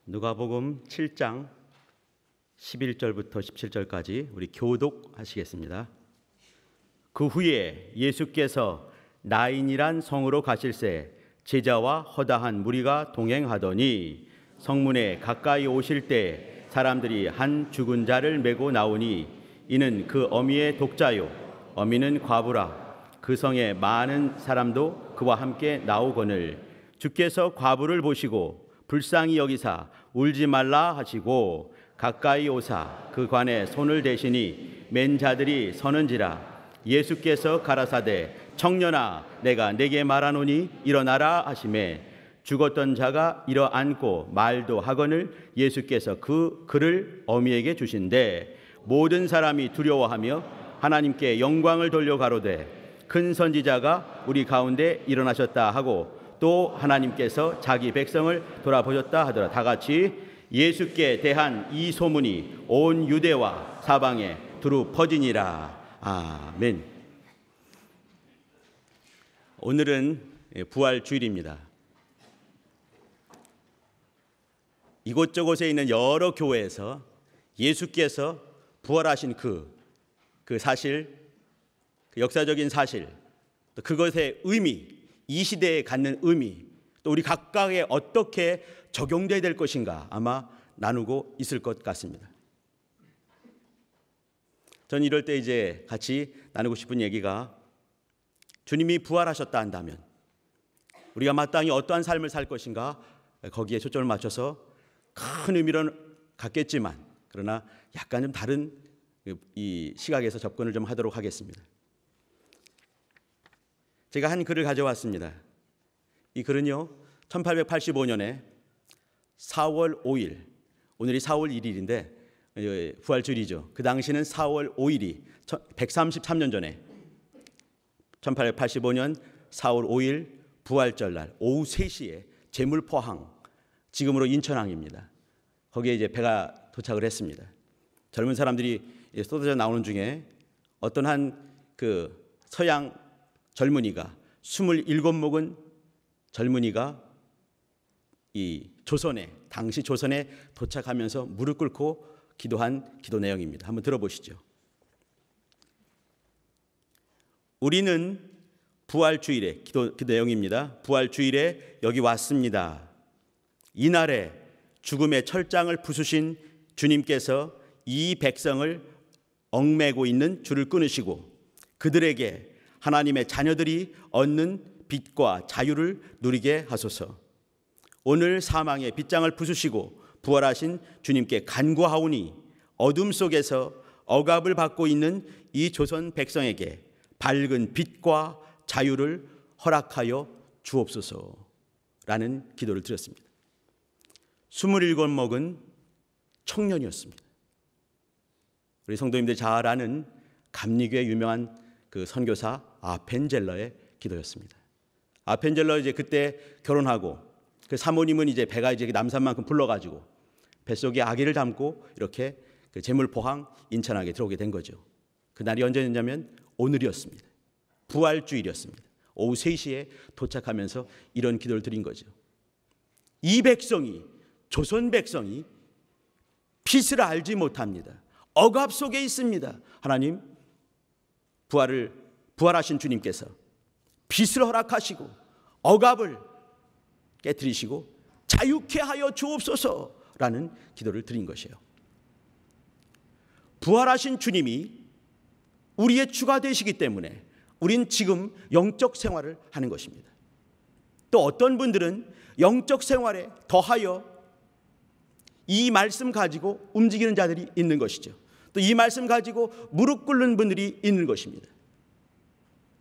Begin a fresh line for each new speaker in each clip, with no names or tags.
누가복음 7장 11절부터 17절까지 우리 교독하시겠습니다. 그 후에 예수께서 나인이란 성으로 가실새 제자와 허다한 무리가 동행하더니 성문에 가까이 오실 때 사람들이 한 죽은 자를 메고 나오니 이는 그 어미의 독자요 어미는 과부라. 그 성에 많은 사람도 그와 함께 나오거늘 주께서 과부를 보시고 불쌍히 여기사 울지 말라 하시고 가까이 오사 그 관에 손을 대시니 맨 자들이 서는지라. 예수께서 가라사대 청년아 내가 네게 말하노니 일어나라 하시매 죽었던 자가 일어앉고 말도 하거늘 예수께서 그를 어미에게 주신대 모든 사람이 두려워하며 하나님께 영광을 돌려 가로되 큰 선지자가 우리 가운데 일어나셨다 하고 또 하나님께서 자기 백성을 돌아보셨다 하더라. 다 같이 예수께 대한 이 소문이 온 유대와 사방에 두루 퍼지니라. 아멘. 오늘은 부활주일입니다. 이곳저곳에 있는 여러 교회에서 예수께서 부활하신 그 사실, 그 역사적인 사실, 또 그것의 의미, 이 시대에 갖는 의미, 또 우리 각각에 어떻게 적용돼야 될 것인가 아마 나누고 있을 것 같습니다. 저는 이럴 때 이제 같이 나누고 싶은 얘기가 주님이 부활하셨다 한다면 우리가 마땅히 어떠한 삶을 살 것인가 거기에 초점을 맞춰서 큰 의미를 갖겠지만 그러나 약간 좀 다른 이 시각에서 접근을 좀 하도록 하겠습니다. 제가 한 글을 가져왔습니다. 이 글은요 1885년에 4월 5일, 오늘이 4월 1일인데 부활주일이죠. 그 당시는 4월 5일이 133년 전에 1885년 4월 5일 부활절날 오후 3시에 제물포항, 지금으로 인천항입니다. 거기에 이제 배가 도착을 했습니다. 젊은 사람들이 쏟아져 나오는 중에 어떤 한 그 서양 젊은이가 27먹은 젊은이가 이 당시 조선에 도착하면서 무릎 꿇고 기도한 기도 내용입니다. 한번 들어보시죠. 우리는 부활주일에 기도 내용입니다. 부활주일에 여기 왔습니다. 이날에 죽음의 철장을 부수신 주님께서 이 백성을 얽매고 있는 줄을 끊으시고 그들에게 하나님의 자녀들이 얻는 빛과 자유를 누리게 하소서. 오늘 사망의 빗장을 부수시고 부활하신 주님께 간구하오니 어둠 속에서 억압을 받고 있는 이 조선 백성에게 밝은 빛과 자유를 허락하여 주옵소서라는 기도를 드렸습니다. 27먹은 청년이었습니다. 우리 성도님들 잘 아는 감리교의 유명한 그 선교사 아펜젤러의 기도였습니다. 아펜젤러 이제 그때 결혼하고 그 사모님은 이제 배가 이제 남산만큼 불러가지고 뱃속에 아기를 담고 이렇게 그 제물포항 인천항에 들어오게 된 거죠. 그날이 언제였냐면 오늘이었습니다. 부활주일이었습니다. 오후 3시에 도착하면서 이런 기도를 드린 거죠. 이 백성이, 조선 백성이 빛을 알지 못합니다. 억압 속에 있습니다. 하나님, 부활하신 주님께서 빛을 허락하시고 억압을 깨뜨리시고 자유케 하여 주옵소서라는 기도를 드린 것이에요. 부활하신 주님이 우리의 주가 되시기 때문에 우린 지금 영적 생활을 하는 것입니다. 또 어떤 분들은 영적 생활에 더하여 이 말씀 가지고 움직이는 자들이 있는 것이죠. 또 이 말씀 가지고 무릎 꿇는 분들이 있는 것입니다.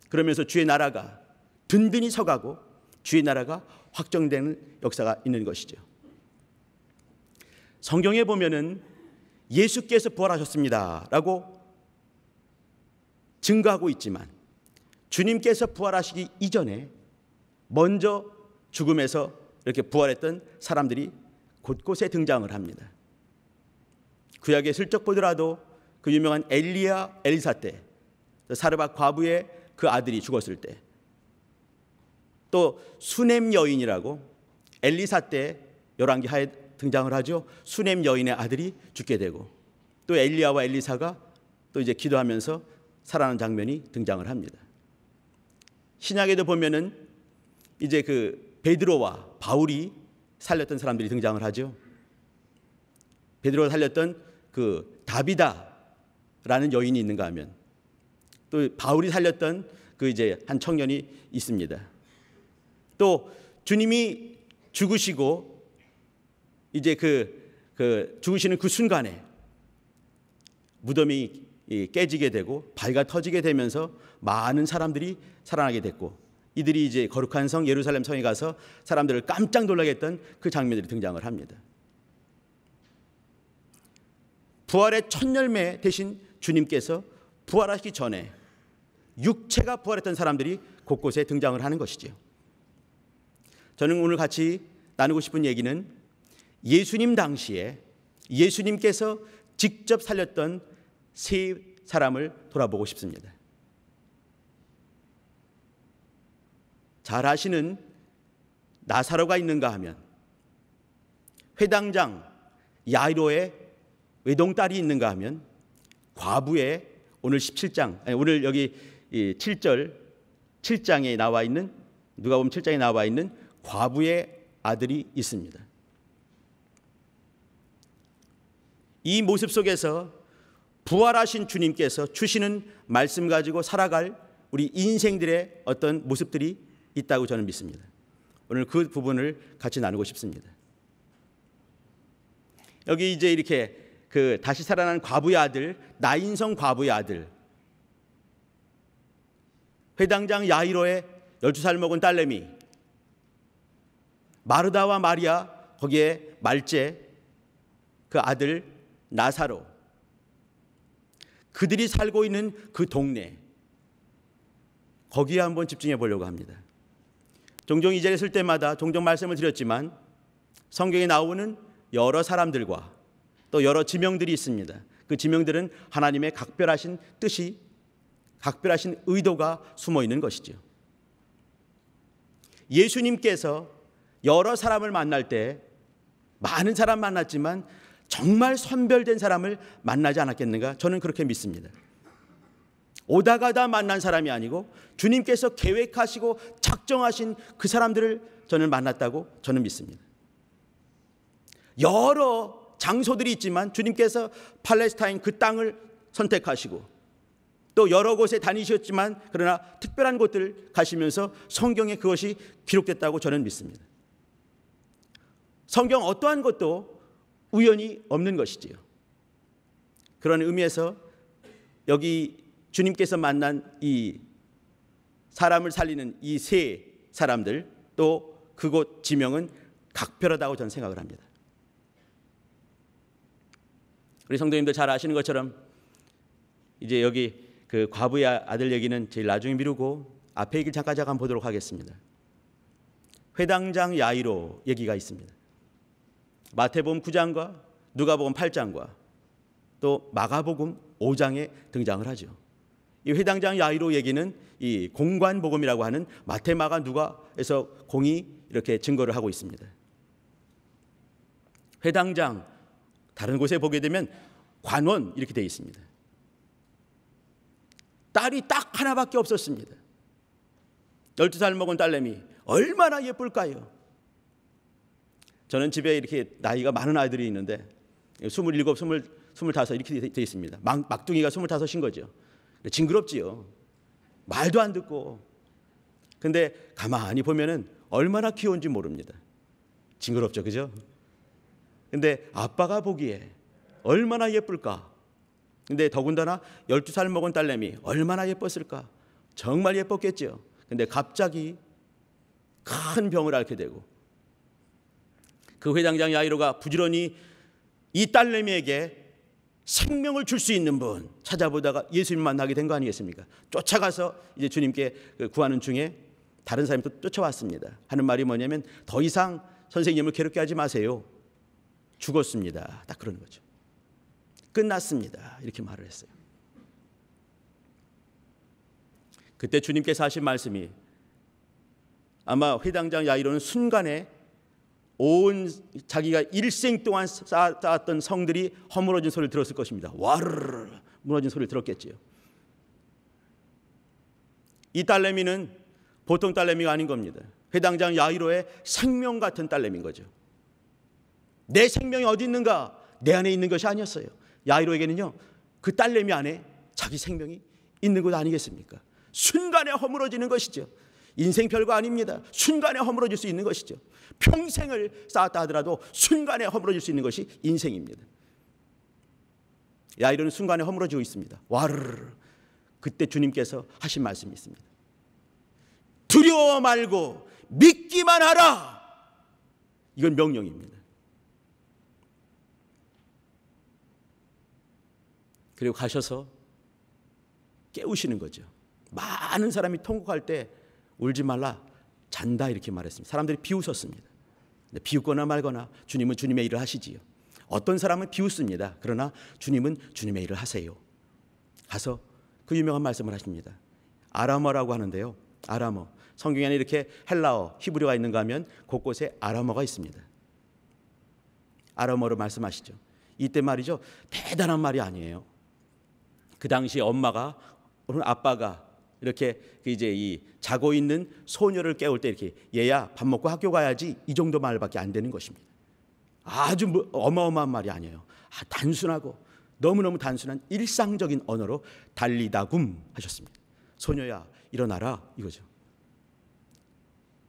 그러면서 주의 나라가 든든히 서가고 주의 나라가 확정되는 역사가 있는 것이죠. 성경에 보면은 예수께서 부활하셨습니다 라고 증거하고 있지만 주님께서 부활하시기 이전에 먼저 죽음에서 이렇게 부활했던 사람들이 곳곳에 등장을 합니다. 구약에 슬쩍 보더라도 그 유명한 엘리야 엘리사 때, 사르밧 과부의 그 아들이 죽었을 때, 또 수넴 여인이라고 엘리사 때 열왕기 하에 등장을 하죠. 수넴 여인의 아들이 죽게 되고 또 엘리야와 엘리사가 또 이제 기도하면서 살아나는 장면이 등장을 합니다. 신약에도 보면은 이제 그 베드로와 바울이 살렸던 사람들이 등장을 하죠. 베드로가 살렸던 그 다비다라는 여인이 있는가 하면 또 바울이 살렸던 그 이제 한 청년이 있습니다. 또 주님이 죽으시고 이제 그 죽으시는 그 순간에 무덤이 깨지게 되고 바위가 터지게 되면서 많은 사람들이 살아나게 됐고 이들이 이제 거룩한 성 예루살렘 성에 가서 사람들을 깜짝 놀라게 했던 그 장면들이 등장을 합니다. 부활의 첫 열매 대신 주님께서 부활하시기 전에 육체가 부활했던 사람들이 곳곳에 등장을 하는 것이죠. 저는 오늘 같이 나누고 싶은 얘기는 예수님 당시에 예수님께서 직접 살렸던 세 사람을 돌아보고 싶습니다. 잘 아시는 나사로가 있는가 하면 회당장 야이로의 외동딸이 있는가 하면 과부의 오늘 17장 오늘 여기 7절 7장에 나와 있는 누가복음 7장에 나와 있는 과부의 아들이 있습니다. 이 모습 속에서 부활하신 주님께서 주시는 말씀 가지고 살아갈 우리 인생들의 어떤 모습들이 있다고 저는 믿습니다. 오늘 그 부분을 같이 나누고 싶습니다. 여기 이제 이렇게 그 다시 살아난 과부의 아들, 나인성 과부의 아들, 회당장 야이로의 12살 먹은 딸내미, 마르다와 마리아, 거기에 말제, 그 아들 나사로, 그들이 살고 있는 그 동네, 거기에 한번 집중해 보려고 합니다. 종종 이 자리에 있을 때마다 종종 말씀을 드렸지만 성경에 나오는 여러 사람들과 또 여러 지명들이 있습니다. 그 지명들은 하나님의 각별하신 뜻이, 각별하신 의도가 숨어 있는 것이죠. 예수님께서 여러 사람을 만날 때 많은 사람 만났지만 정말 선별된 사람을 만나지 않았겠는가? 저는 그렇게 믿습니다. 오다 가다 만난 사람이 아니고 주님께서 계획하시고 작정하신 그 사람들을 저는 만났다고 저는 믿습니다. 여러 장소들이 있지만 주님께서 팔레스타인 그 땅을 선택하시고 또 여러 곳에 다니셨지만 그러나 특별한 곳들 가시면서 성경에 그것이 기록됐다고 저는 믿습니다. 성경 어떠한 것도 우연이 없는 것이지요. 그런 의미에서 여기 주님께서 만난 이 사람을 살리는 이 세 사람들 또 그곳 지명은 각별하다고 저는 생각을 합니다. 우리 성도님들 잘 아시는 것처럼 이제 여기 그 과부의 아들 얘기는 제일 나중에 미루고 앞에 얘기를 잠깐 보도록 하겠습니다. 회당장 야이로 얘기가 있습니다. 마태복음 9장과 누가복음 8장과 또 마가복음 5장에 등장을 하죠. 이 회당장 야이로 얘기는 이 공관복음이라고 하는 마태, 마가, 누가에서 공이 이렇게 증거를 하고 있습니다. 회당장, 다른 곳에 보게 되면 관원 이렇게 되어 있습니다. 딸이 딱 하나밖에 없었습니다. 12살 먹은 딸내미 얼마나 예쁠까요? 저는 집에 이렇게 나이가 많은 아이들이 있는데 27, 25 이렇게 되어 있습니다. 막둥이가 25인 거죠. 징그럽지요. 말도 안 듣고. 근데 가만히 보면은 얼마나 귀여운지 모릅니다. 징그럽죠, 그죠? 근데 아빠가 보기에 얼마나 예쁠까? 근데 더군다나 12살 먹은 딸내미 얼마나 예뻤을까? 정말 예뻤겠죠. 근데 갑자기 큰 병을 앓게 되고 그 회당장 야이로가 부지런히 이 딸내미에게 생명을 줄 수 있는 분 찾아보다가 예수님 만나게 된 거 아니겠습니까? 쫓아가서 이제 주님께 구하는 중에 다른 사람이 또 쫓아왔습니다. 하는 말이 뭐냐면 더 이상 선생님을 괴롭게 하지 마세요. 죽었습니다. 딱 그러는 거죠. 끝났습니다. 이렇게 말을 했어요. 그때 주님께서 하신 말씀이 아마 회당장 야이로는 순간에 온 자기가 일생 동안 쌓았던 성들이 허물어진 소리를 들었을 것입니다. 와르르 무너진 소리를 들었겠지요. 이 딸내미는 보통 딸내미가 아닌 겁니다. 회당장 야이로의 생명 같은 딸내미인 거죠. 내 생명이 어디 있는가? 내 안에 있는 것이 아니었어요. 야이로에게는요, 그 딸내미 안에 자기 생명이 있는 것 아니겠습니까? 순간에 허물어지는 것이죠. 인생 별거 아닙니다. 순간에 허물어질 수 있는 것이죠. 평생을 쌓았다 하더라도 순간에 허물어질 수 있는 것이 인생입니다. 야이로는 순간에 허물어지고 있습니다. 와르르. 그때 주님께서 하신 말씀이 있습니다. 두려워 말고 믿기만 하라. 이건 명령입니다. 그리고 가셔서 깨우시는 거죠. 많은 사람이 통곡할 때 울지 말라, 잔다 이렇게 말했습니다. 사람들이 비웃었습니다. 비웃거나 말거나 주님은 주님의 일을 하시지요. 어떤 사람은 비웃습니다. 그러나 주님은 주님의 일을 하세요. 가서 그 유명한 말씀을 하십니다. 아람어라고 하는데요. 아람어. 성경에 이렇게 헬라어, 히브리어가 있는가 하면 곳곳에 아람어가 있습니다. 아람어로 말씀하시죠. 이때 말이죠. 대단한 말이 아니에요. 그 당시 엄마가 오늘 아빠가 이렇게 이제 이 자고 있는 소녀를 깨울 때 이렇게 얘야 밥 먹고 학교 가야지, 이 정도 말밖에 안 되는 것입니다. 아주 어마어마한 말이 아니에요. 단순하고 너무너무 단순한 일상적인 언어로 달리다굼 하셨습니다. 소녀야 일어나라 이거죠.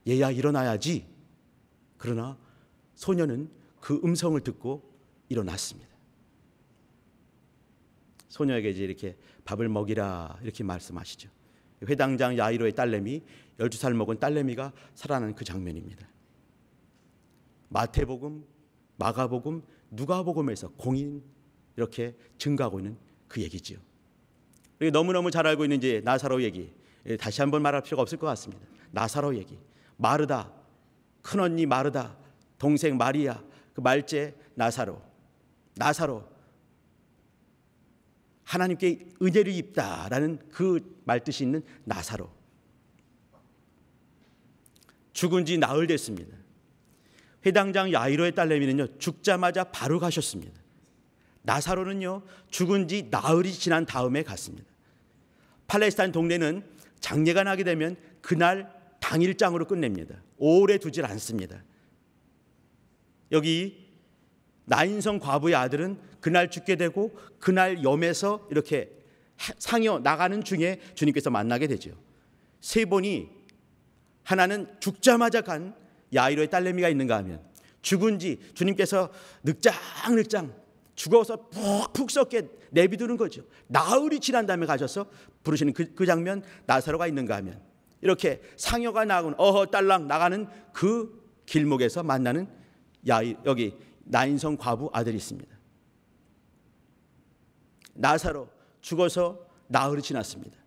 얘야 일어나야지. 그러나 소녀는 그 음성을 듣고 일어났습니다. 소녀에게 이제 이렇게 밥을 먹이라 이렇게 말씀하시죠. 회당장 야이로의 딸내미, 12살 먹은 딸내미가 살아난 그 장면입니다. 마태복음, 마가복음, 누가복음에서 공인 이렇게 증가하고 있는 그 얘기지요. 너무너무 잘 알고 있는 이제 나사로 얘기, 다시 한번 말할 필요가 없을 것 같습니다. 나사로 얘기, 마르다, 큰언니 마르다, 동생 마리아, 그 말째 나사로, 하나님께 은혜를 입다라는 그 말뜻이 있는 나사로. 죽은 지 나흘 됐습니다. 회당장 야이로의 딸내미는요, 죽자마자 바로 가셨습니다. 나사로는요, 죽은 지 나흘이 지난 다음에 갔습니다. 팔레스타인 동네는 장례가 나게 되면 그날 당일장으로 끝냅니다. 오래 두질 않습니다. 여기 나인성 과부의 아들은 그날 죽게 되고 그날 염에서 이렇게 상여 나가는 중에 주님께서 만나게 되죠. 세 분이, 하나는 죽자마자 간 야이로의 딸내미가 있는가 하면, 죽은 지 주님께서 늑장 죽어서 푹 썩게 내비두는 거죠. 나흘이 지난 다음에 가셔서 부르시는 그 장면, 나사로가 있는가 하면, 이렇게 상여가 나가는 딸랑 나가는 그 길목에서 만나는 여기 나인성 과부 아들이 있습니다. 나사로 죽어서 나흘이 지났습니다.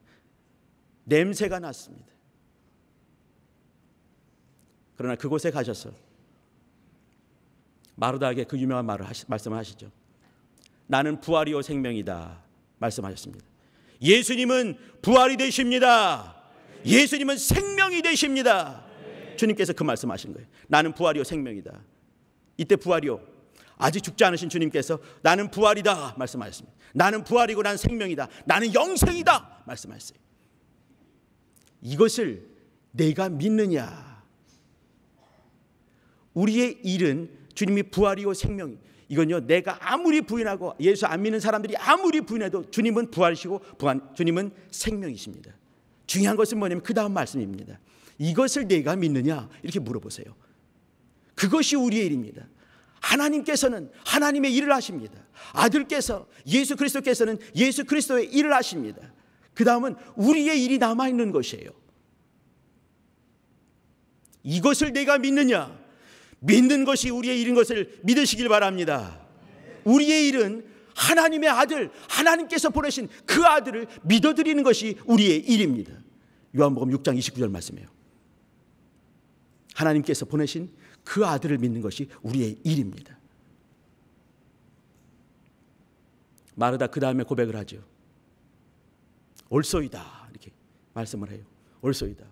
냄새가 났습니다. 그러나 그곳에 가셔서 마르다에게 그 유명한 말씀을 하시죠. 나는 부활이요 생명이다 말씀하셨습니다. 예수님은 부활이 되십니다. 예수님은 생명이 되십니다. 주님께서 그 말씀하신 거예요. 나는 부활이요 생명이다. 이때 부활이요, 아직 죽지 않으신 주님께서 나는 부활이다 말씀하셨습니다. 나는 부활이고 난 생명이다, 나는 영생이다 말씀하셨어요. 이것을 내가 믿느냐? 우리의 일은 주님이 부활이요 생명, 이건요 내가 아무리 부인하고 예수 안 믿는 사람들이 아무리 부인해도 주님은 부활이시고 주님은 생명이십니다. 중요한 것은 뭐냐면 그 다음 말씀입니다. 이것을 내가 믿느냐 이렇게 물어보세요. 그것이 우리의 일입니다. 하나님께서는 하나님의 일을 하십니다. 아들께서 예수 그리스도께서는 예수 그리스도의 일을 하십니다. 그 다음은 우리의 일이 남아있는 것이에요. 이것을 내가 믿느냐? 믿는 것이 우리의 일인 것을 믿으시길 바랍니다. 우리의 일은 하나님의 아들, 하나님께서 보내신 그 아들을 믿어드리는 것이 우리의 일입니다. 요한복음 6장 29절 말씀이에요. 하나님께서 보내신 그 아들을 믿는 것이 우리의 일입니다. 마르다 그 다음에 고백을 하죠. 옳소이다 이렇게 말씀을 해요. 옳소이다.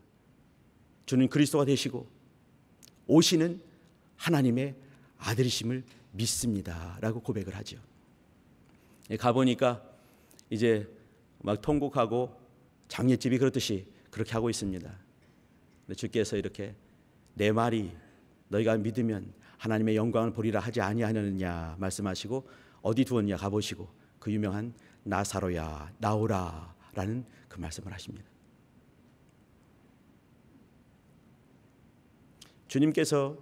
주는 그리스도가 되시고 오시는 하나님의 아들이심을 믿습니다 라고 고백을 하죠. 가보니까 이제 막 통곡하고 장례집이 그렇듯이 그렇게 하고 있습니다. 근데 주께서 이렇게 내 말이 너희가 믿으면 하나님의 영광을 보리라 하지 아니하느냐 말씀하시고 어디 두었냐 가보시고 그 유명한 나사로야 나오라 라는 그 말씀을 하십니다. 주님께서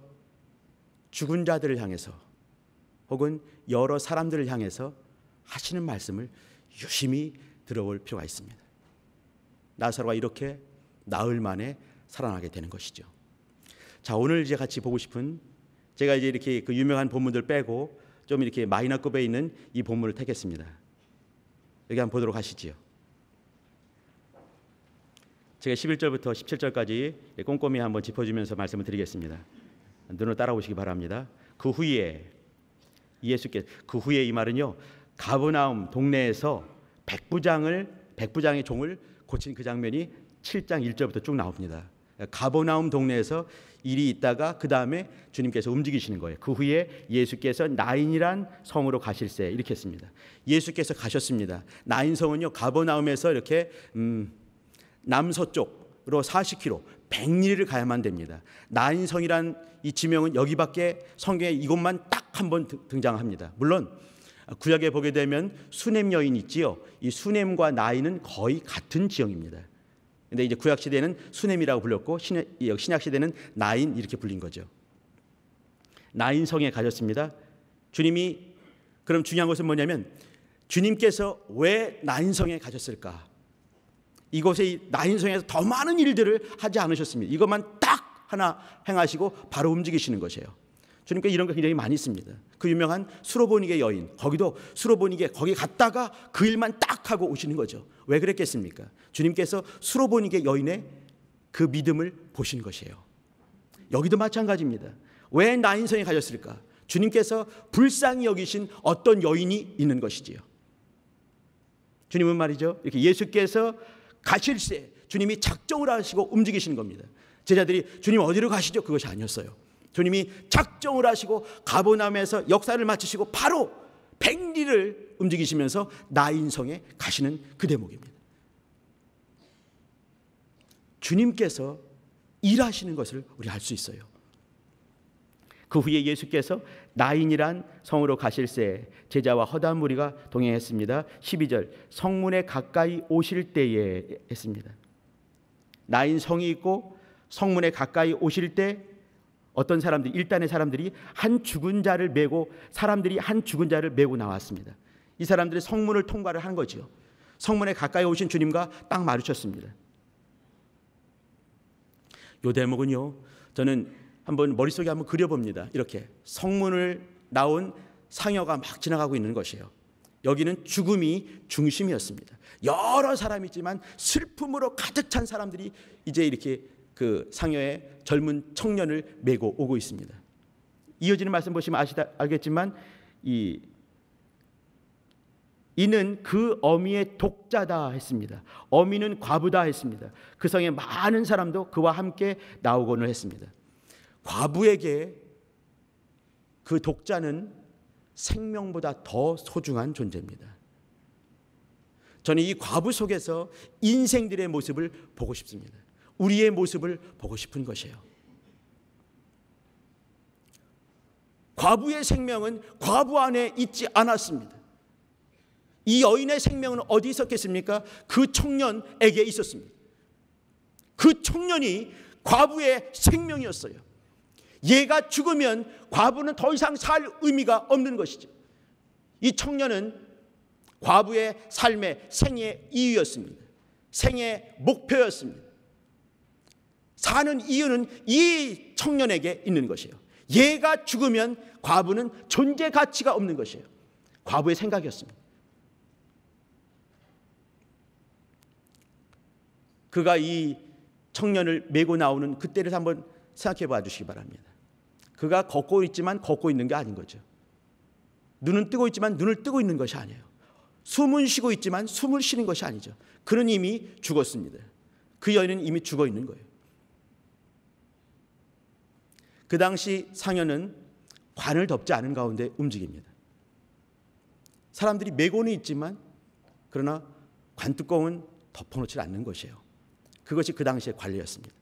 죽은 자들을 향해서 혹은 여러 사람들을 향해서 하시는 말씀을 유심히 들어볼 필요가 있습니다. 나사로가 이렇게 나흘 만에 살아나게 되는 것이죠. 자, 오늘 이제 같이 보고 싶은, 제가 이제 이렇게 그 유명한 본문들 빼고 좀 이렇게 마이너급에 있는 이 본문을 택했습니다. 여기 한번 보도록 하시지요. 제가 11절부터 17절까지 꼼꼼히 한번 짚어주면서 말씀을 드리겠습니다. 눈으로 따라오시기 바랍니다. 그 후에 예수께서, 그 후에 이 말은요, 가버나움 동네에서 백부장의 종을 고친 그 장면이 7장 1절부터 쭉 나옵니다. 가버나움 동네에서 일이 있다가 그 다음에 주님께서 움직이시는 거예요. 그 후에 예수께서 나인이란 성으로 가실새, 이렇게 했습니다. 예수께서 가셨습니다. 나인성은요, 가버나움에서 이렇게 남서쪽으로 40km 100리를 가야만 됩니다. 나인성이란 이 지명은 여기밖에 성경에 이곳만 딱 한 번 등장합니다. 물론 구약에 보게 되면 수넴 여인 있지요. 이 수넴과 나인은 거의 같은 지형입니다. 근데 이제 구약 시대는 수넴이라고 불렸고 신약 시대는 나인 이렇게 불린 거죠. 나인성에 가셨습니다. 주님이, 그럼 중요한 것은 뭐냐면 주님께서 왜 나인성에 가셨을까? 이곳에 이 나인성에서 더 많은 일들을 하지 않으셨습니다. 이것만 딱 하나 행하시고 바로 움직이시는 것이에요. 주님께 이런 거 굉장히 많이 있습니다. 그 유명한 수로보니게 여인, 거기도 수로보니게 거기 갔다가 그 일만 딱 하고 오시는 거죠. 왜 그랬겠습니까? 주님께서 수로보니게 여인의 그 믿음을 보신 것이에요. 여기도 마찬가지입니다. 왜 나인성에 가셨을까? 주님께서 불쌍히 여기신 어떤 여인이 있는 것이지요. 주님은 말이죠, 이렇게 예수께서 가실새 주님이 작정을 하시고 움직이시는 겁니다. 제자들이 주님 어디로 가시죠? 그것이 아니었어요. 주님이 작정을 하시고 가버나움에서 역사를 마치시고 바로 100리를 움직이시면서 나인성에 가시는 그 대목입니다. 주님께서 일하시는 것을 우리 알 수 있어요. 그 후에 예수께서 나인이란 성으로 가실새 제자와 허다한 무리가 동행했습니다. 12절, 성문에 가까이 오실 때에 했습니다. 나인 성이 있고 성문에 가까이 오실 때 어떤 사람들이, 일단의 사람들이 한 죽은 자를 메고, 사람들이 한 죽은 자를 메고 나왔습니다. 이 사람들이 성문을 통과를 한 거죠. 성문에 가까이 오신 주님과 딱 마주쳤습니다. 이 대목은요, 저는 한번 머릿속에 한번 그려봅니다. 이렇게 성문을 나온 상여가 막 지나가고 있는 것이에요. 여기는 죽음이 중심이었습니다. 여러 사람이 있지만 슬픔으로 가득 찬 사람들이 이제 이렇게 그 상여의 젊은 청년을 메고 오고 있습니다. 이어지는 말씀 보시면 알겠지만 이는 그 어미의 독자다 했습니다. 어미는 과부다 했습니다. 그 성에 많은 사람도 그와 함께 나오곤을 했습니다. 과부에게 그 독자는 생명보다 더 소중한 존재입니다. 저는 이 과부 속에서 인생들의 모습을 보고 싶습니다. 우리의 모습을 보고 싶은 것이에요. 과부의 생명은 과부 안에 있지 않았습니다. 이 여인의 생명은 어디 있었겠습니까? 그 청년에게 있었습니다. 그 청년이 과부의 생명이었어요. 얘가 죽으면 과부는 더 이상 살 의미가 없는 것이죠. 이 청년은 과부의 삶의 생의 이유였습니다. 생의 목표였습니다. 사는 이유는 이 청년에게 있는 것이에요. 얘가 죽으면 과부는 존재 가치가 없는 것이에요. 과부의 생각이었습니다. 그가 이 청년을 메고 나오는 그때를 한번 생각해 봐 주시기 바랍니다. 그가 걷고 있지만 걷고 있는 게 아닌 거죠. 눈은 뜨고 있지만 눈을 뜨고 있는 것이 아니에요. 숨은 쉬고 있지만 숨을 쉬는 것이 아니죠. 그는 이미 죽었습니다. 그 여인은 이미 죽어 있는 거예요. 그 당시 상여는 관을 덮지 않은 가운데 움직입니다. 사람들이 메고는 있지만 그러나 관뚜껑은 덮어놓지 않는 것이에요. 그것이 그 당시의 관례였습니다.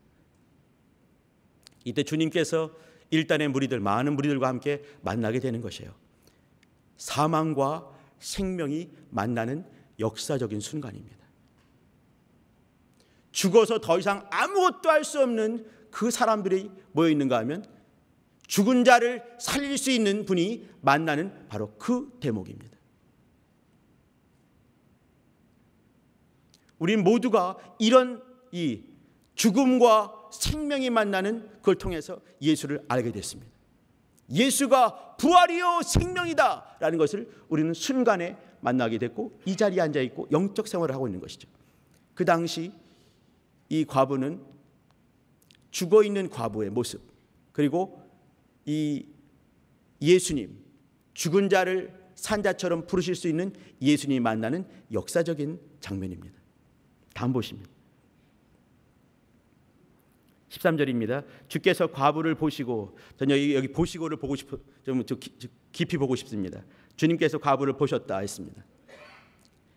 이때 주님께서 일단의 무리들, 많은 무리들과 함께 만나게 되는 것이에요. 사망과 생명이 만나는 역사적인 순간입니다. 죽어서 더 이상 아무것도 할 수 없는 그 사람들이 모여 있는가 하면 죽은 자를 살릴 수 있는 분이 만나는 바로 그 대목입니다. 우린 모두가 이런 이 죽음과 생명이 만나는 그걸 통해서 예수를 알게 됐습니다. 예수가 부활이요 생명이다 라는 것을 우리는 순간에 만나게 됐고 이 자리에 앉아있고 영적 생활을 하고 있는 것이죠. 그 당시 이 과부는 죽어있는 과부의 모습, 그리고 이 예수님, 죽은 자를 산자처럼 부르실 수 있는 예수님이 만나는 역사적인 장면입니다. 다음 보십니다. 13절입니다. 주께서 과부를 보시고, 저는 여기 보시고를 보고 싶어, 좀 깊이 보고 싶습니다. 주님께서 과부를 보셨다 했습니다.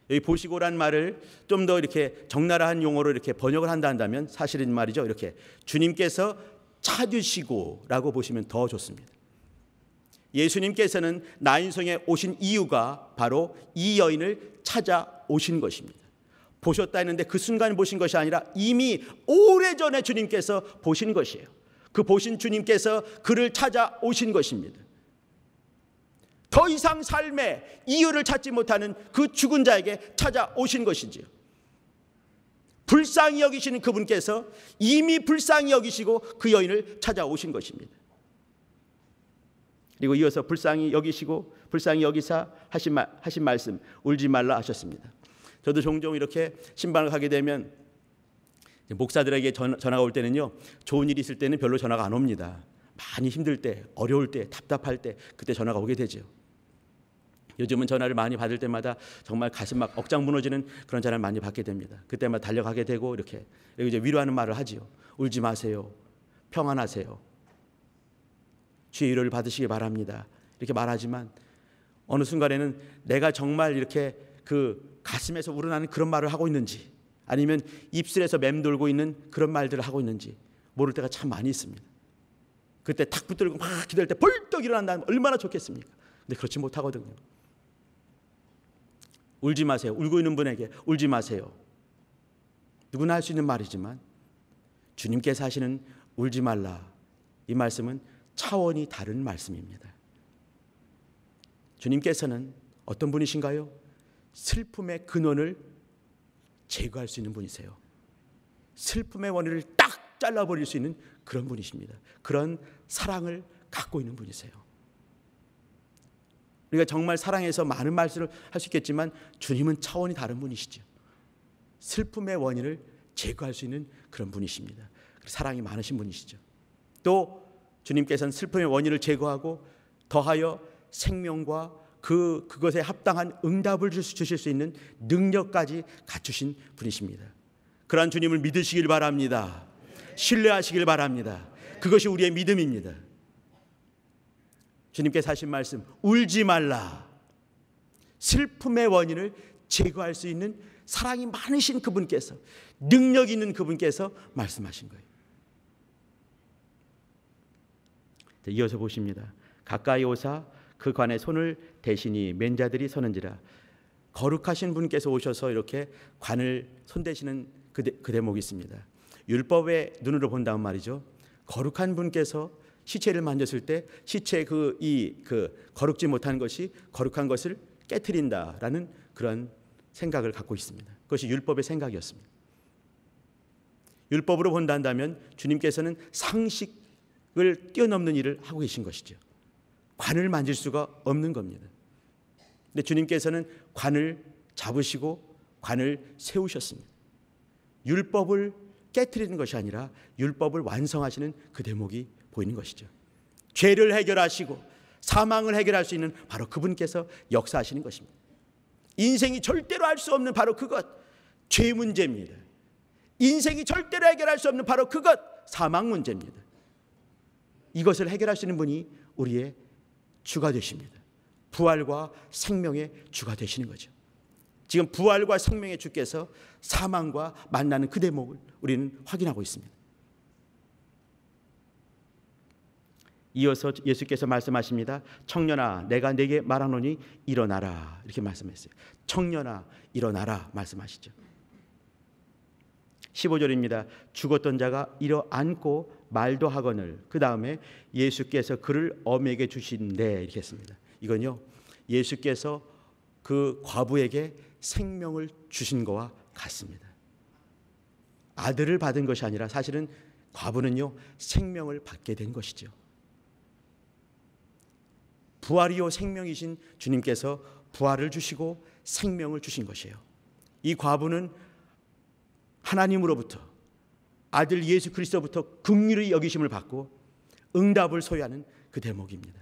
여기 보시고란 말을 좀 더 이렇게 적나라한 용어로 이렇게 번역을 한다면 사실은 말이죠. 이렇게 주님께서 찾으시고라고 보시면 더 좋습니다. 예수님께서는 나인성에 오신 이유가 바로 이 여인을 찾아오신 것입니다. 보셨다 했는데 그 순간 보신 것이 아니라 이미 오래전에 주님께서 보신 것이에요. 그 보신 주님께서 그를 찾아오신 것입니다. 더 이상 삶의 이유를 찾지 못하는 그 죽은 자에게 찾아오신 것이지요. 불쌍히 여기시는 그분께서 이미 불쌍히 여기시고 그 여인을 찾아오신 것입니다. 그리고 이어서 불쌍히 여기시고 불쌍히 여기사 하신 말씀, 울지 말라 하셨습니다. 저도 종종 이렇게 신방을 가게 되면 목사들에게 전화가 올 때는요, 좋은 일이 있을 때는 별로 전화가 안 옵니다. 많이 힘들 때, 어려울 때, 답답할 때 그때 전화가 오게 되죠. 요즘은 전화를 많이 받을 때마다 정말 가슴 막 억장 무너지는 그런 전화를 많이 받게 됩니다. 그때마다 달려가게 되고 이렇게 이제 위로하는 말을 하지요. 울지 마세요. 평안하세요. 주의 위로를 받으시기 바랍니다. 이렇게 말하지만 어느 순간에는 내가 정말 이렇게 그 가슴에서 우러나는 그런 말을 하고 있는지, 아니면 입술에서 맴돌고 있는 그런 말들을 하고 있는지 모를 때가 참 많이 있습니다. 그때 탁 붙들고 막 기도할 때 벌떡 일어난다면 얼마나 좋겠습니까? 근데 그렇지 못하거든요. 울지 마세요. 울고 있는 분에게 울지 마세요. 누구나 할 수 있는 말이지만 주님께서 하시는 울지 말라, 이 말씀은 차원이 다른 말씀입니다. 주님께서는 어떤 분이신가요? 슬픔의 근원을 제거할 수 있는 분이세요. 슬픔의 원인을 딱 잘라버릴 수 있는 그런 분이십니다. 그런 사랑을 갖고 있는 분이세요. 우리가 정말 사랑해서 많은 말씀을 할 수 있겠지만 주님은 차원이 다른 분이시죠. 슬픔의 원인을 제거할 수 있는 그런 분이십니다. 사랑이 많으신 분이시죠. 또 주님께서는 슬픔의 원인을 제거하고 더하여 생명과 그것에 합당한 응답을 주실 수 있는 능력까지 갖추신 분이십니다. 그러한 주님을 믿으시길 바랍니다. 신뢰하시길 바랍니다. 그것이 우리의 믿음입니다. 주님께서 하신 말씀, 울지 말라. 슬픔의 원인을 제거할 수 있는 사랑이 많으신 그분께서, 능력 있는 그분께서 말씀하신 거예요. 이어서 보십니다. 가까이 오사 그 관에 손을 대시니 맨 자들이 서는지라. 거룩하신 분께서 오셔서 이렇게 관을 손대시는 그 대목이 있습니다. 율법의 눈으로 본다면 말이죠, 거룩한 분께서 시체를 만졌을 때 시체의 그 거룩지 못한 것이 거룩한 것을 깨트린다라는 그런 생각을 갖고 있습니다. 그것이 율법의 생각이었습니다. 율법으로 본다면 주님께서는 상식을 뛰어넘는 일을 하고 계신 것이죠. 관을 만질 수가 없는 겁니다. 근데 주님께서는 관을 잡으시고 관을 세우셨습니다. 율법을 깨트리는 것이 아니라 율법을 완성하시는 그 대목이 보이는 것이죠. 죄를 해결하시고 사망을 해결할 수 있는 바로 그분께서 역사하시는 것입니다. 인생이 절대로 할 수 없는 바로 그것, 죄 문제입니다. 인생이 절대로 해결할 수 없는 바로 그것, 사망 문제입니다. 이것을 해결할 수 있는 분이 우리의 주가 되십니다. 부활과 생명의 주가 되시는 거죠. 지금 부활과 생명의 주께서 사망과 만나는 그 대목을 우리는 확인하고 있습니다. 이어서 예수께서 말씀하십니다. 청년아, 내가 네게 말하노니 일어나라. 이렇게 말씀했어요. 청년아, 일어나라 말씀하시죠. 15절입니다. 죽었던 자가 일어앉고 말도 하거늘. 그 다음에 예수께서 그를 엄에게 주신대 이렇게 했습니다. 이건요, 예수께서 그 과부에게 생명을 주신 것과 같습니다. 아들을 받은 것이 아니라 사실은 과부는요, 생명을 받게 된 것이죠. 부활이요 생명이신 주님께서 부활을 주시고 생명을 주신 것이에요. 이 과부는 하나님으로부터, 아들 예수 그리스도부터 긍휼히 여기심을 받고 응답을 소유하는 그 대목입니다.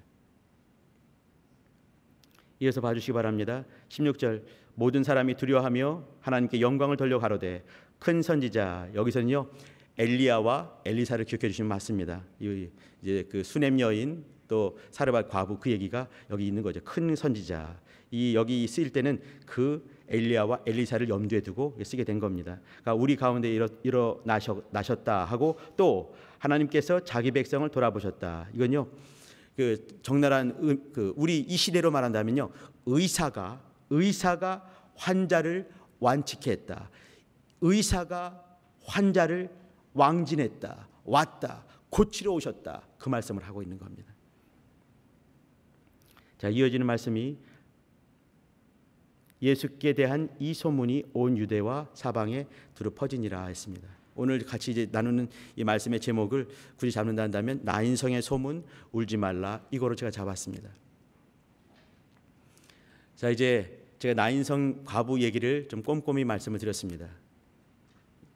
이어서 봐주시기 바랍니다. 16절, 모든 사람이 두려워하며 하나님께 영광을 돌려 가로되 큰 선지자, 여기서는요 엘리야와 엘리사를 기억해 주시면 맞습니다. 이제 그 수넴 여인 또 사르밧 과부 그 얘기가 여기 있는 거죠. 큰 선지자, 이 여기 쓰일 때는 그 엘리야와 엘리사를 염두에 두고 쓰게 된 겁니다. 그러니까 우리 가운데 일어나셨다 하고 또 하나님께서 자기 백성을 돌아보셨다. 이건요 그 적나라한 우리 이 시대로 말한다면요 의사가 환자를 완치케 했다. 의사가 환자를 왕진했다. 왔다. 고치러 오셨다. 그 말씀을 하고 있는 겁니다. 자, 이어지는 말씀이 예수께 대한 이 소문이 온 유대와 사방에 두루 퍼지니라 했습니다. 오늘 같이 이제 나누는 이 말씀의 제목을 굳이 잡는다 한다면 나인성의 소문 울지 말라, 이거로 제가 잡았습니다. 자, 이제 제가 나인성 과부 얘기를 좀 꼼꼼히 말씀을 드렸습니다.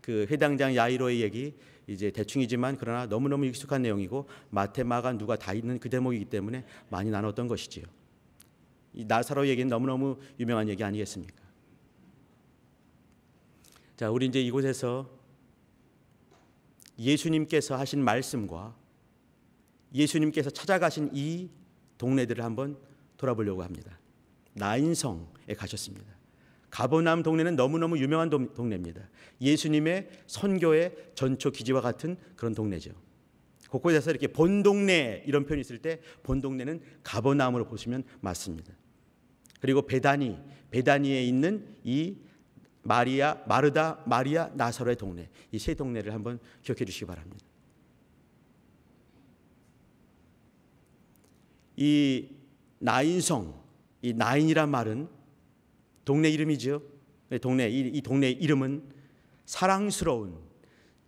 그 회당장 야이로의 얘기 이제 대충이지만 그러나 너무너무 익숙한 내용이고 마태, 마가, 누가 다 있는 그 대목이기 때문에 많이 나눴던 것이지요. 이 나사로 얘기는 너무너무 유명한 얘기 아니겠습니까? 자, 우리 이제 이곳에서 예수님께서 하신 말씀과 예수님께서 찾아가신 이 동네들을 한번 돌아보려고 합니다. 나인성에 가셨습니다. 가버나움 동네는 너무너무 유명한 동네입니다. 예수님의 선교의 전초 기지와 같은 그런 동네죠. 곳곳에서 이렇게 본동네 이런 표현이 있을 때 본동네는 가버나움으로 보시면 맞습니다. 그리고 베다니에 있는 이 마르다, 마리아, 나사로의 동네, 이 세 동네를 한번 기억해 주시기 바랍니다. 이 나인성, 이 나인이란 말은 동네 이름이죠. 이 동네의 이름은 사랑스러운,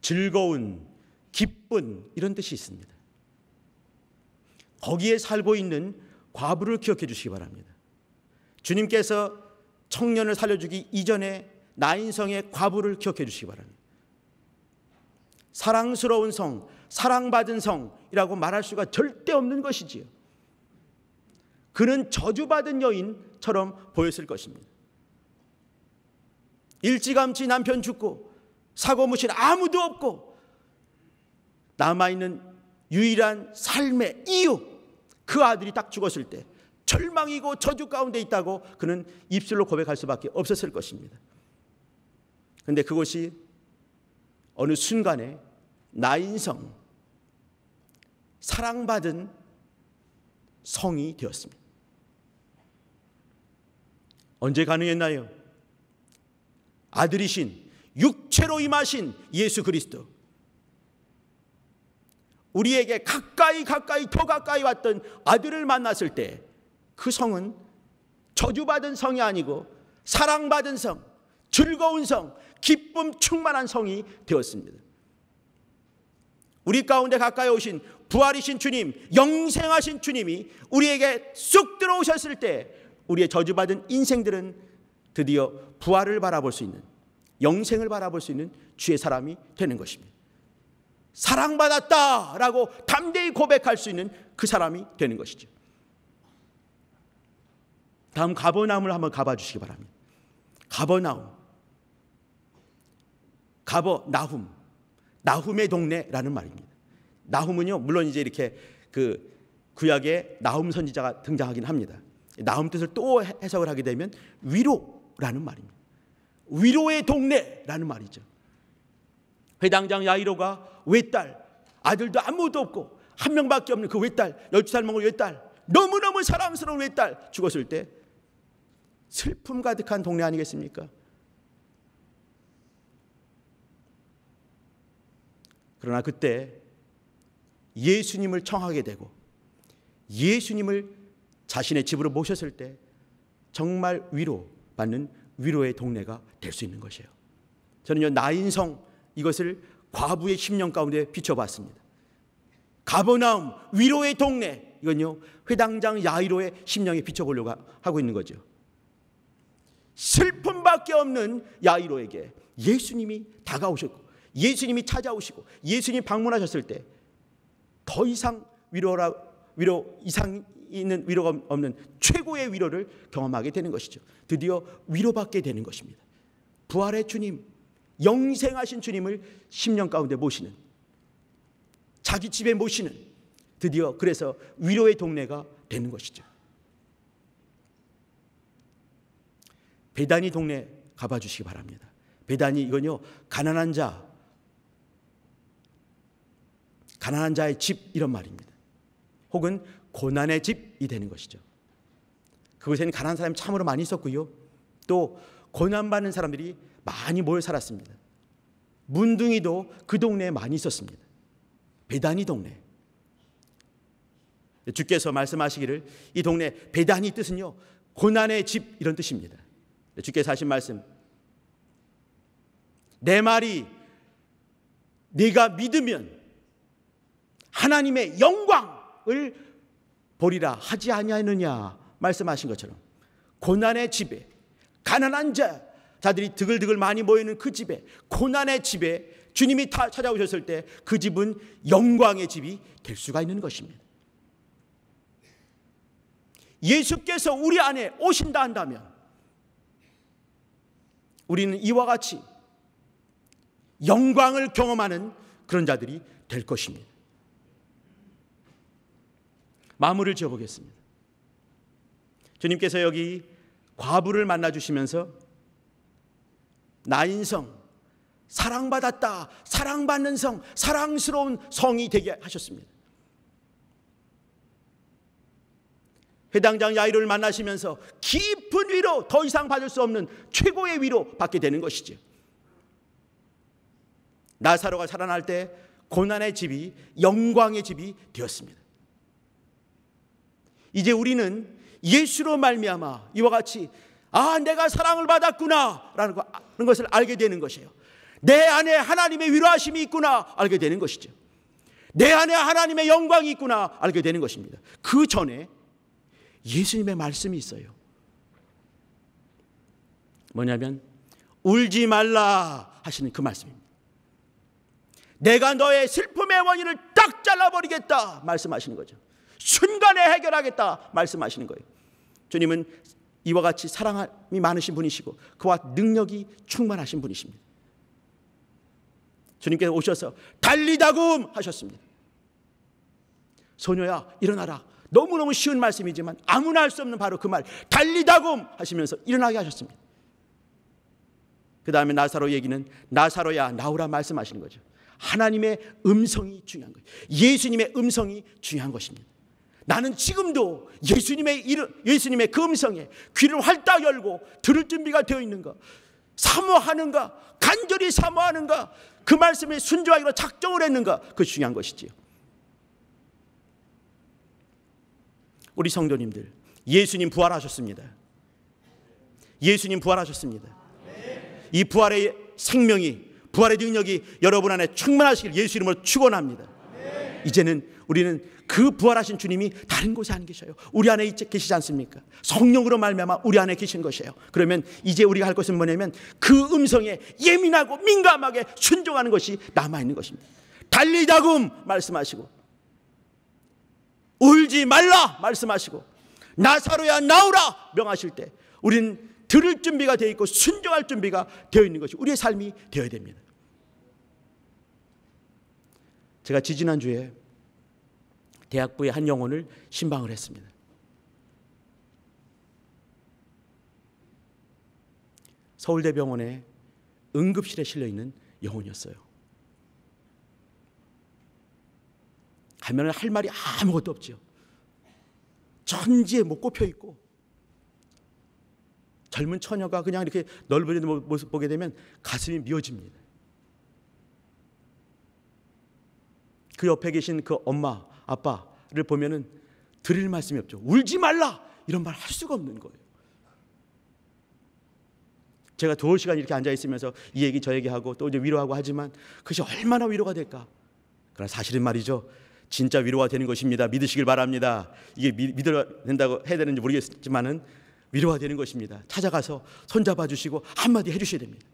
즐거운, 기쁜 이런 뜻이 있습니다. 거기에 살고 있는 과부를 기억해 주시기 바랍니다. 주님께서 청년을 살려주기 이전에 나인성의 과부를 기억해 주시기 바랍니다. 사랑스러운 성, 사랑받은 성이라고 말할 수가 절대 없는 것이지요. 그는 저주받은 여인처럼 보였을 것입니다. 일찌감치 남편 죽고 사고무신 아무도 없고 남아있는 유일한 삶의 이유, 그 아들이 딱 죽었을 때 절망이고 저주 가운데 있다고 그는 입술로 고백할 수밖에 없었을 것입니다. 그런데 그것이 어느 순간에 나인성, 사랑받은 성이 되었습니다. 언제 가능했나요? 아들이신 육체로 임하신 예수 그리스도, 우리에게 가까이 더 가까이 왔던 아들을 만났을 때 그 성은 저주받은 성이 아니고 사랑받은 성, 즐거운 성, 기쁨 충만한 성이 되었습니다. 우리 가운데 가까이 오신 부활이신 주님, 영생하신 주님이 우리에게 쑥 들어오셨을 때 우리의 저주받은 인생들은 드디어 부활을 바라볼 수 있는, 영생을 바라볼 수 있는 주의 사람이 되는 것입니다. 사랑받았다라고 담대히 고백할 수 있는 그 사람이 되는 것이죠. 다음 가버나움을 한번 가봐 주시기 바랍니다. 가버나움, 나훔의 동네라는 말입니다. 나훔은요, 물론 이제 이렇게 그 구약에 나훔 선지자가 등장하긴 합니다. 나훔 뜻을 또 해석을 하게 되면 위로라는 말입니다. 위로의 동네라는 말이죠. 회당장 야이로가 외딸, 아들도 아무도 없고 한 명밖에 없는 그 외딸, 12살 먹은 외딸, 너무너무 사랑스러운 외딸 죽었을 때 슬픔 가득한 동네 아니겠습니까? 그러나 그때 예수님을 청하게 되고 예수님을 자신의 집으로 모셨을 때 정말 위로받는 위로의 동네가 될 수 있는 것이에요. 저는요, 나인성 이것을 과부의 10년 가운데 비춰봤습니다. 가버나움 위로의 동네, 이건요 회당장 야이로의 심령에 비춰보려고 하고 있는 거죠. 슬픔밖에 없는 야이로에게 예수님이 다가오셨고 예수님이 찾아오시고 예수님이 방문하셨을 때 더 이상 위로 이상 있는 위로가 없는 최고의 위로를 경험하게 되는 것이죠. 드디어 위로받게 되는 것입니다. 부활의 주님, 영생하신 주님을 10년 가운데 모시는, 자기 집에 모시는, 드디어 그래서 위로의 동네가 되는 것이죠. 베다니 동네 가봐 주시기 바랍니다. 베다니 이건요 가난한 자의 집 이런 말입니다. 혹은 고난의 집이 되는 것이죠. 그곳에는 가난한 사람이 참으로 많이 있었고요. 또 고난받는 사람들이 많이 모여 살았습니다. 문둥이도 그 동네에 많이 있었습니다. 베다니 동네. 주께서 말씀하시기를 이 동네 베다니 뜻은요 고난의 집 이런 뜻입니다. 주께서 하신 말씀, 내 말이 네가 믿으면 하나님의 영광을 보리라 하지 아니하느냐 말씀하신 것처럼 고난의 집에, 가난한 자들이 드글드글 많이 모이는 그 집에, 고난의 집에 주님이 찾아오셨을 때 그 집은 영광의 집이 될 수가 있는 것입니다. 예수께서 우리 안에 오신다 한다면 우리는 이와 같이 영광을 경험하는 그런 자들이 될 것입니다. 마무리를 지어보겠습니다. 주님께서 여기 과부를 만나주시면서 나인성, 사랑받았다, 사랑받는 성, 사랑스러운 성이 되게 하셨습니다. 회당장 야이로를 만나시면서 깊은 위로, 더 이상 받을 수 없는 최고의 위로 받게 되는 것이죠. 나사로가 살아날 때 고난의 집이 영광의 집이 되었습니다. 이제 우리는 예수로 말미암아 이와 같이 내가 사랑을 받았구나 라는 것을 알게 되는 것이에요. 내 안에 하나님의 위로하심이 있구나 알게 되는 것이죠. 내 안에 하나님의 영광이 있구나 알게 되는 것입니다. 그 전에 예수님의 말씀이 있어요. 뭐냐면 울지 말라 하시는 그 말씀입니다. 내가 너의 슬픔의 원인을 딱 잘라버리겠다 말씀하시는 거죠. 순간에 해결하겠다 말씀하시는 거예요. 주님은 이와 같이 사랑이 많으신 분이시고 그와 능력이 충만하신 분이십니다. 주님께서 오셔서 달리다굼 하셨습니다. 소녀야 일어나라. 너무너무 쉬운 말씀이지만 아무나 할 수 없는 바로 그 말, 달리다굼 하시면서 일어나게 하셨습니다. 그 다음에 나사로 얘기는 나사로야 나오라 말씀하시는 거죠. 하나님의 음성이 중요한 거예요. 예수님의 음성이 중요한 것입니다. 나는 지금도 예수님의 그 음성에 귀를 활짝 열고 들을 준비가 되어 있는가, 사모하는가, 간절히 사모하는가, 그 말씀에 순종하기로 작정을 했는가, 그것이 중요한 것이지요. 우리 성도님들, 예수님 부활하셨습니다. 예수님 부활하셨습니다. 이 부활의 생명이, 부활의 능력이 여러분 안에 충만하시길 예수 이름으로 축원합니다. 이제는 우리는 그 부활하신 주님이 다른 곳에 안 계셔요. 우리 안에 계시지 않습니까? 성령으로 말미암아 우리 안에 계신 것이에요. 그러면 이제 우리가 할 것은 뭐냐면 그 음성에 예민하고 민감하게 순종하는 것이 남아있는 것입니다. 달리다굼 말씀하시고, 울지 말라 말씀하시고, 나사로야 나오라 명하실 때 우리는 들을 준비가 되어 있고 순종할 준비가 되어 있는 것이 우리의 삶이 되어야 됩니다. 제가 지지난주에 대학부의 한 영혼을 신방을 했습니다. 서울대병원의 응급실에 실려있는 영혼이었어요. 가면 할 말이 아무것도 없죠. 천지에 못 꼽혀 있고, 젊은 처녀가 그냥 이렇게 널브러진 모습 보게 되면 가슴이 미어집니다. 그 옆에 계신 그 엄마, 아빠를 보면은 드릴 말씀이 없죠. 울지 말라! 이런 말 할 수가 없는 거예요. 제가 2시간 이렇게 앉아 있으면서 이 얘기 저 얘기하고 또 이제 위로하고 하지만 그것이 얼마나 위로가 될까? 그러나 사실은 말이죠, 진짜 위로가 되는 것입니다. 믿으시길 바랍니다. 이게 믿어야 된다고 해야 되는지 모르겠지만은 위로가 되는 것입니다. 찾아가서 손잡아 주시고 한마디 해주셔야 됩니다.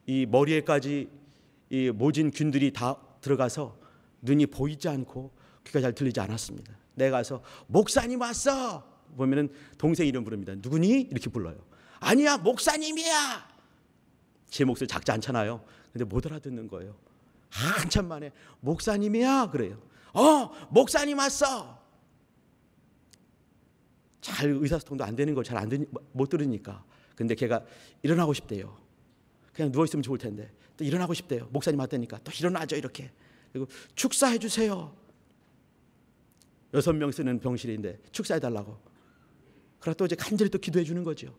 이 머리에까지 이 모진 균들이 다 들어가서 눈이 보이지 않고 귀가 잘 들리지 않았습니다. 내가 가서 목사님 왔어! 보면은 동생 이름 부릅니다. 누구니? 이렇게 불러요. 아니야, 목사님이야! 제 목소리 작지 않잖아요. 근데 못 알아듣는 거예요. 한참 만에 목사님이야! 그래요. 목사님 왔어! 잘 의사소통도 안 되는 걸 잘 못 들으니까. 근데 걔가 일어나고 싶대요. 그냥 누워있으면 좋을 텐데 또 일어나고 싶대요. 목사님 왔다니까 또 일어나죠 이렇게. 그리고 축사해 주세요. 6명 쓰는 병실인데 축사해달라고. 그러다 또 이제 간절히 또 기도해 주는 거죠.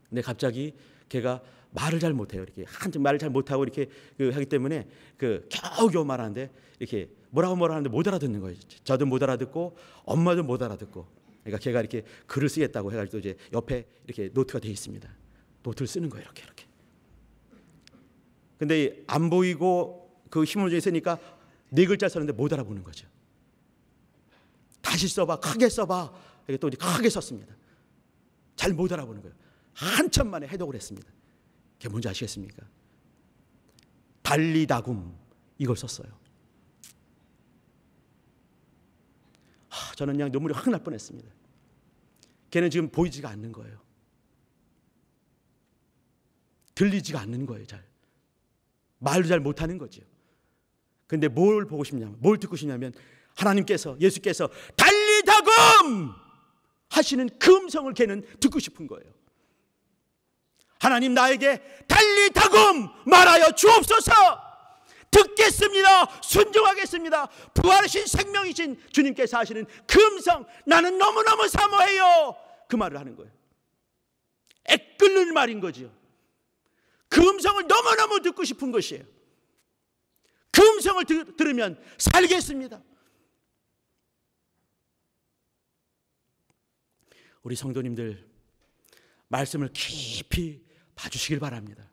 근데 갑자기 걔가 말을 잘 못해요. 이렇게 한참 말을 잘 못하고 이렇게 하기 때문에 겨우겨우 말하는데 이렇게 뭐라고 하는데 못 알아듣는 거예요. 저도 못 알아듣고 엄마도 못 알아듣고. 그러니까 걔가 이렇게 글을 쓰겠다고 해가지고 이제 옆에 이렇게 노트가 돼 있습니다. 노트를 쓰는 거예요. 이렇게. 근데 안 보이고 그 힘을 좀 있으니까 4글자 썼는데 못 알아보는 거죠. 다시 써봐, 크게 써봐. 이게 또 크게 썼습니다. 잘 못 알아보는 거예요. 한참 만에 해독을 했습니다. 그게 뭔지 아시겠습니까? 달리다굼 이걸 썼어요. 저는 그냥 눈물이 확 날 뻔했습니다. 걔는 지금 보이지가 않는 거예요. 들리지가 않는 거예요. 잘 말도 잘 못하는 거죠. 근데 뭘 보고 싶냐면, 뭘 듣고 싶냐면 하나님께서, 예수께서 달리다굼 하시는 그 음성을 걔는 듣고 싶은 거예요. 하나님 나에게 달리다굼 말하여 주옵소서. 듣겠습니다. 순종하겠습니다. 부활하신 생명이신 주님께서 하시는 그 음성 나는 너무너무 사모해요. 그 말을 하는 거예요. 애끓는 말인 거죠. 그 음성을 너무너무 듣고 싶은 것이에요. 그 음성을 들으면 살겠습니다. 우리 성도님들 말씀을 깊이 봐주시길 바랍니다.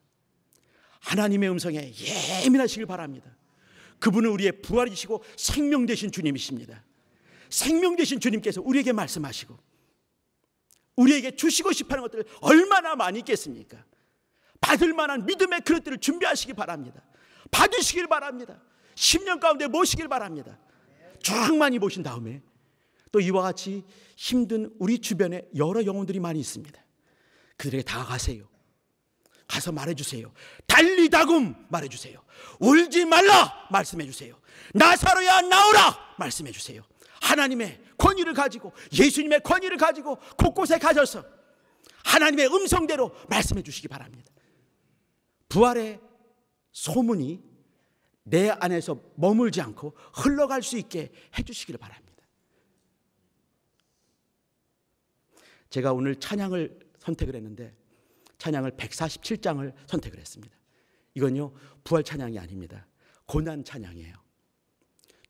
하나님의 음성에 예민하시길 바랍니다. 그분은 우리의 부활이시고 생명 되신 주님이십니다. 생명 되신 주님께서 우리에게 말씀하시고 우리에게 주시고 싶어하는 것들을 얼마나 많이 있겠습니까? 받을 만한 믿음의 그릇들을 준비하시기 바랍니다. 받으시길 바랍니다. 10년 가운데 모시길 바랍니다. 쭉 많이 모신 다음에 또 이와 같이 힘든 우리 주변에 여러 영혼들이 많이 있습니다. 그들에게 다가가세요. 가서 말해주세요. 달리다굼 말해주세요. 울지 말라 말씀해주세요. 나사로야 나오라 말씀해주세요. 하나님의 권위를 가지고, 예수님의 권위를 가지고 곳곳에 가셔서 하나님의 음성대로 말씀해 주시기 바랍니다. 부활의 소문이 내 안에서 머물지 않고 흘러갈 수 있게 해주시기를 바랍니다. 제가 오늘 찬양을 선택을 했는데 찬양을 147장을 선택을 했습니다. 이건요 부활 찬양이 아닙니다. 고난 찬양이에요.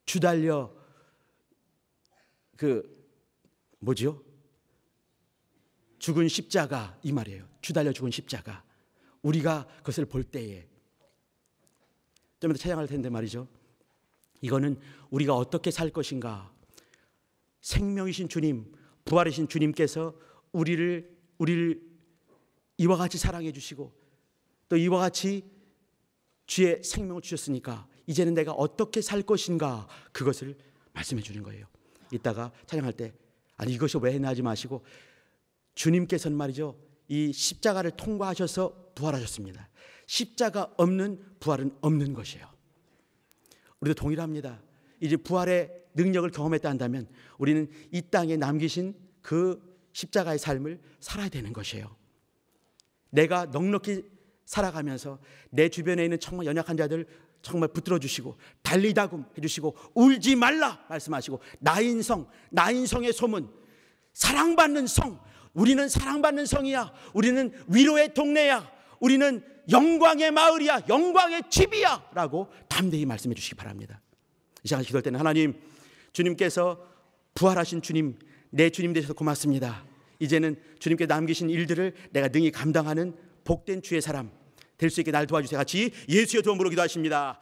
주달려 뭐지요? 죽은 십자가 이 말이에요. 주달려 죽은 십자가. 우리가 그것을 볼 때에 좀 더 찬양할 텐데 말이죠. 이거는 우리가 어떻게 살 것인가. 생명이신 주님, 부활이신 주님께서 우리를 이와 같이 사랑해 주시고 또 이와 같이 주의 생명을 주셨으니까 이제는 내가 어떻게 살 것인가 그것을 말씀해 주는 거예요. 이따가 찬양할 때 아니 이것이 왜 했나 하지 마시고 주님께서는 말이죠 이 십자가를 통과하셔서 부활하셨습니다. 십자가 없는 부활은 없는 것이에요. 우리도 동일합니다. 이제 부활의 능력을 경험했다 한다면 우리는 이 땅에 남기신 그 십자가의 삶을 살아야 되는 것이에요. 내가 넉넉히 살아가면서 내 주변에 있는 정말 연약한 자들 정말 붙들어 주시고 달리다금 해주시고 울지 말라 말씀하시고 나인성의 소문, 사랑받는 성, 우리는 사랑받는 성이야. 우리는 위로의 동네야. 우리는 영광의 마을이야. 영광의 집이야 라고 담대히 말씀해 주시기 바랍니다. 이 시간 기도할 때는 하나님, 주님께서 부활하신 주님, 내 주님 되셔서 고맙습니다. 이제는 주님께 남기신 일들을 내가 능히 감당하는 복된 주의 사람 될 수 있게 날 도와주세요. 같이 예수의 도움으로 기도하십니다.